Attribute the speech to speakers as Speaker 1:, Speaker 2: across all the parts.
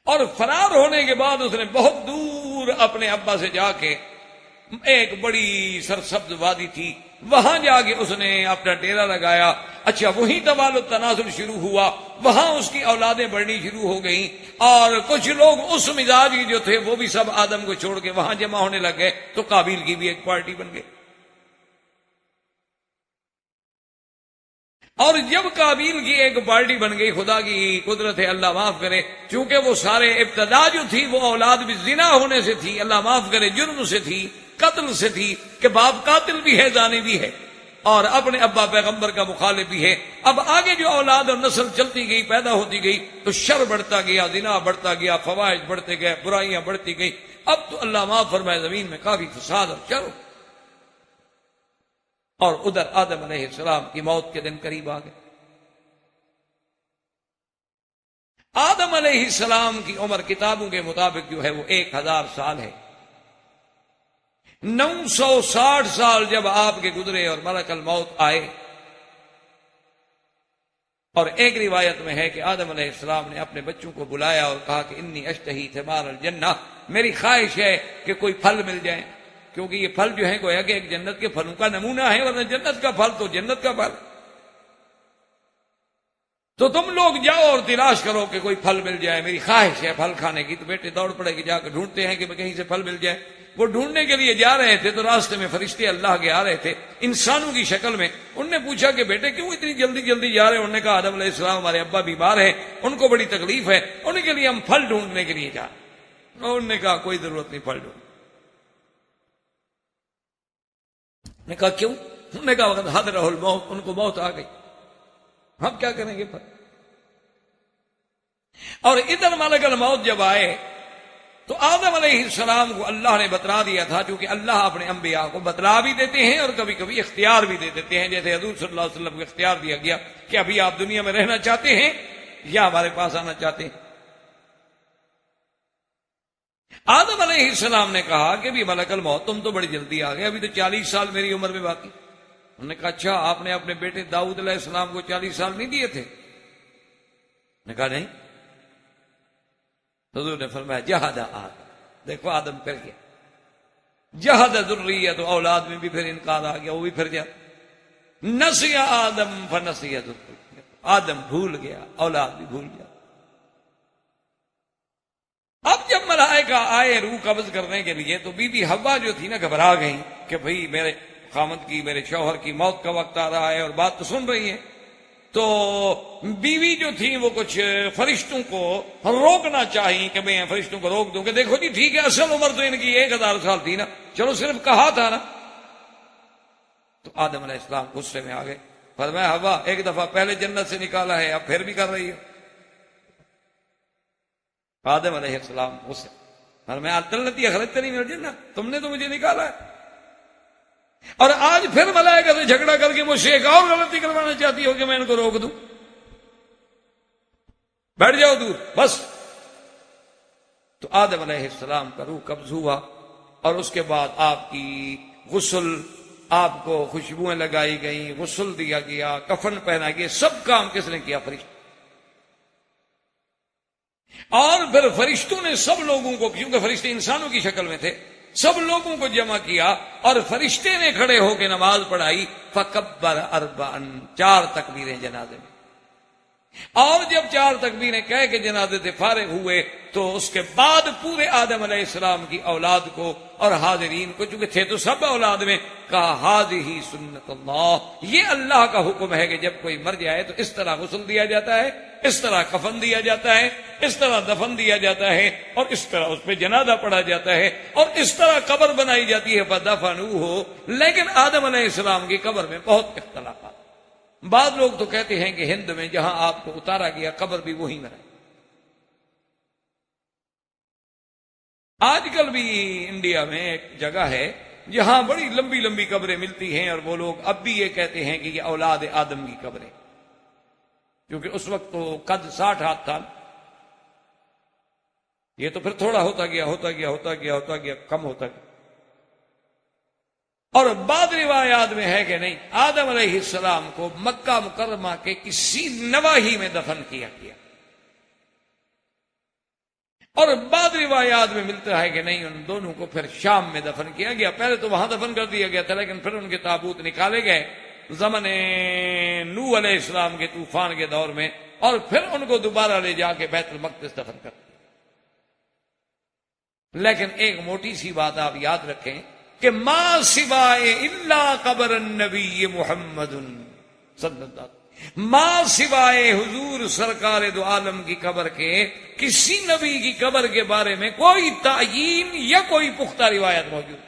Speaker 1: اور فرار ہونے کے بعد اس نے بہت دور اپنے ابا سے جا کے ایک بڑی سرسبز وادی تھی، وہاں جا کے اس نے اپنا ڈیرا لگایا۔ اچھا، وہیں توالد تناسل شروع ہوا، وہاں اس کی اولادیں بڑھنی شروع ہو گئیں، اور کچھ لوگ اس مزاج کی جو تھے وہ بھی سب آدم کو چھوڑ کے وہاں جمع ہونے لگ گئے، تو قابیل کی بھی ایک پارٹی بن گئی۔ اور جب قابیل کی ایک پارٹی بن گئی، خدا کی قدرت ہے، اللہ معاف کرے، چونکہ وہ سارے ابتدا جو تھی وہ اولاد بھی زنا ہونے سے تھی، اللہ معاف کرے، جرم سے تھی، قتل سے تھی، کہ باپ قاتل بھی ہے، زانی بھی ہے، اور اپنے ابا پیغمبر کا مخالف بھی ہے۔ اب آگے جو اولاد اور نسل چلتی گئی، پیدا ہوتی گئی، تو شر بڑھتا گیا، زنا بڑھتا گیا، فواحش بڑھتے گئے، برائیاں بڑھتی گئی۔ اب تو اللہ معاف فرمائے زمین میں کافی فساد اور شر، اور ادھر آدم علیہ السلام کی موت کے دن قریب آ گئے۔ آدم علیہ السلام کی عمر کتابوں کے مطابق جو ہے وہ 1000 سال ہے۔ 960 سال جب آپ کے گزرے اور ملک الموت آئے، اور ایک روایت میں ہے کہ آدم علیہ السلام نے اپنے بچوں کو بلایا اور کہا کہ انی اشتہی ثمار الجنہ، میری خواہش ہے کہ کوئی پھل مل جائے، کیونکہ یہ پھل جو ہے گویا کہ ایک جنت کے پھلوں کا نمونہ ہے، ورنہ جنت کا پھل تو جنت کا پھل۔ تو تم لوگ جاؤ اور تلاش کرو کہ کوئی پھل مل جائے، میری خواہش ہے پھل کھانے کی۔ تو بیٹے دوڑ پڑے کہ جا کے ڈھونڈتے ہیں کہ کہیں سے پھل مل جائے۔ وہ ڈھونڈنے کے لیے جا رہے تھے تو راستے میں فرشتے اللہ کے آ رہے تھے انسانوں کی شکل میں۔ ان نے پوچھا کہ بیٹے کیوں اتنی جلدی جلدی جا رہے ہیں؟ انہوں نے کہا آدم علیہ السلام ہمارے ابا بیمار ہیں، ان کو بڑی تکلیف ہے، ان کے لیے ہم پھل ڈھونڈنے کے لیے جا رہے ہیں۔ اور انہوں نے کہا کوئی ضرورت نہیں پھل ڈھونڈ۔ نے کہا کیوں؟ انہوں نے کہا وقت حضرہ الموت، ان کو موت آ گئی، ہم کیا کریں گے پھل؟ اور ادھر ملک الموت جب آئے تو آدم علیہ السلام کو اللہ نے بتلا دیا تھا، چونکہ اللہ اپنے انبیاء کو بتلا بھی دیتے ہیں اور کبھی کبھی اختیار بھی دے دیتے ہیں، جیسے حضور صلی اللہ علیہ وسلم کو اختیار دیا گیا کہ ابھی آپ دنیا میں رہنا چاہتے ہیں یا ہمارے پاس آنا چاہتے ہیں۔ آدم علیہ السلام نے کہا کہ بھی ملک الموت تم تو بڑی جلدی آ گئے، ابھی تو 40 سال میری عمر میں باقی۔ انہوں نے کہا اچھا، آپ نے اپنے بیٹے داؤد علیہ السلام کو 40 سال نہیں دیے تھے؟ نے کہا نہیں۔ حضور نے فرمایا جہاد آدم، دیکھو آدم کر گیا، جہاد ذریت، اولاد میں بھی پھر انکار آ گیا، وہ بھی پھر جا نسی آدم فنسی ذریت، آدم بھول گیا، اولاد بھی بھول گیا۔ اب جب ملائکہ آئے روح قبض کرنے کے لیے تو بی بی حوا جو تھی نا گھبرا گئی کہ بھئی میرے خامد کی، میرے شوہر کی موت کا وقت آ رہا ہے، اور بات تو سن رہی ہے۔ تو بیوی جو تھی وہ کچھ فرشتوں کو روکنا چاہی کہ میں فرشتوں کو روک دوں کہ دیکھو جی ٹھیک ہے، اصل عمر تو ان کی 1000 سال تھی نا، چلو صرف کہا تھا نا۔ تو آدم علیہ السلام غصے میں آ گئے، فرمایا حوا ایک دفعہ پہلے جنت سے نکالا ہے، اب پھر بھی کر رہی ہے۔ آدم علیہ السلام غصے، فرمایا التي اخرجتنی من الجنہ، تم نے تو مجھے نکالا ہے، اور آج پھر ملائکہ سے جھگڑا کر کے مجھ سے ایک اور غلطی کروانا چاہتی ہو کہ میں ان کو روک دوں؟ بیٹھ جاؤ دور بس۔ تو آدم علیہ السلام کا روح قبض ہوا، اور اس کے بعد آپ کی غسل، آپ کو خوشبوئیں لگائی گئیں، غسل دیا گیا، کفن پہنا گیا، سب کام کس نے کیا؟ فرشتہ۔ اور پھر فرشتوں نے سب لوگوں کو، کیونکہ فرشتے انسانوں کی شکل میں تھے، سب لوگوں کو جمع کیا، اور فرشتے نے کھڑے ہو کے نماز پڑھائی، فکبر اربعا، 4 تکبیریں جنازے میں۔ اور جب 4 تکبیریں کہہ کے جنازے سے فارغ ہوئے تو اس کے بعد پورے آدم علیہ السلام کی اولاد کو اور حاضرین کو، چونکہ تھے تو سب اولاد میں، کہا ھذہ سنت اللہ، یہ اللہ کا حکم ہے کہ جب کوئی مر جائے تو اس طرح غسل دیا جاتا ہے، اس طرح کفن دیا جاتا ہے، اس طرح دفن دیا جاتا ہے، اور اس طرح اس پہ جنازہ پڑھا جاتا ہے، اور اس طرح قبر بنائی جاتی ہے فدفنوہ۔ لیکن آدم علیہ السلام کی قبر میں بہت اختلافات۔ بعض لوگ تو کہتے ہیں کہ ہند میں جہاں آپ کو اتارا گیا قبر بھی وہیں میں رہے۔ آج کل بھی انڈیا میں ایک جگہ ہے جہاں بڑی لمبی لمبی قبریں ملتی ہیں، اور وہ لوگ اب بھی یہ کہتے ہیں کہ یہ اولاد آدم کی قبریں، کیونکہ اس وقت تو قد 60 ہاتھ تھا، یہ تو پھر تھوڑا ہوتا گیا ہوتا گیا ہوتا گیا ہوتا گیا کم ہوتا گیا۔ اور بعض روایات میں ہے کہ نہیں، آدم علیہ السلام کو مکہ مکرمہ کے کسی نواحی میں دفن کیا گیا، اور بعد روایات میں ملتا ہے کہ نہیں، ان دونوں کو پھر شام میں دفن کیا گیا. پہلے تو وہاں دفن کر دیا گیا تھا، لیکن پھر ان کے تابوت نکالے گئے زمن نوح علیہ السلام کے طوفان کے دور میں، اور پھر ان کو دوبارہ لے جا کے بیت المقدس دفن کر دیا. لیکن ایک موٹی سی بات آپ یاد رکھیں کہ ما سوائے الا قبر النبی محمد صلی اللہ علیہ وسلم، ما سوائے حضور سرکار دو عالم کی قبر کے کسی نبی کی قبر کے بارے میں کوئی تعیین یا کوئی پختہ روایت موجود ہے.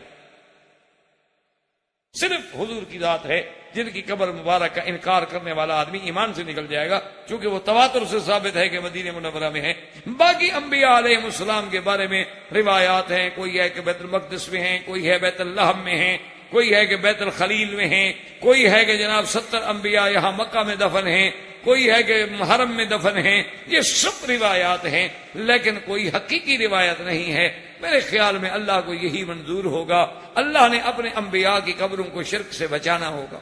Speaker 1: صرف حضور کی ذات ہے جن کی قبر مبارک کا انکار کرنے والا آدمی ایمان سے نکل جائے گا، چونکہ وہ تواتر سے ثابت ہے کہ مدینہ منورہ میں ہے. باقی انبیاء علیہ السلام کے بارے میں روایات ہیں، کوئی ہے کہ بیت المقدس میں ہیں، کوئی ہے بیت اللحم میں ہیں، کوئی ہے کہ بیت الخلیل میں ہیں، کوئی ہے کہ جناب 70 انبیاء یہاں مکہ میں دفن ہیں، کوئی ہے کہ حرم میں دفن ہیں. یہ سب روایات ہیں، لیکن کوئی حقیقی روایت نہیں ہے. میرے خیال میں اللہ کو یہی منظور ہوگا، اللہ نے اپنے انبیاء کی قبروں کو شرک سے بچانا ہوگا.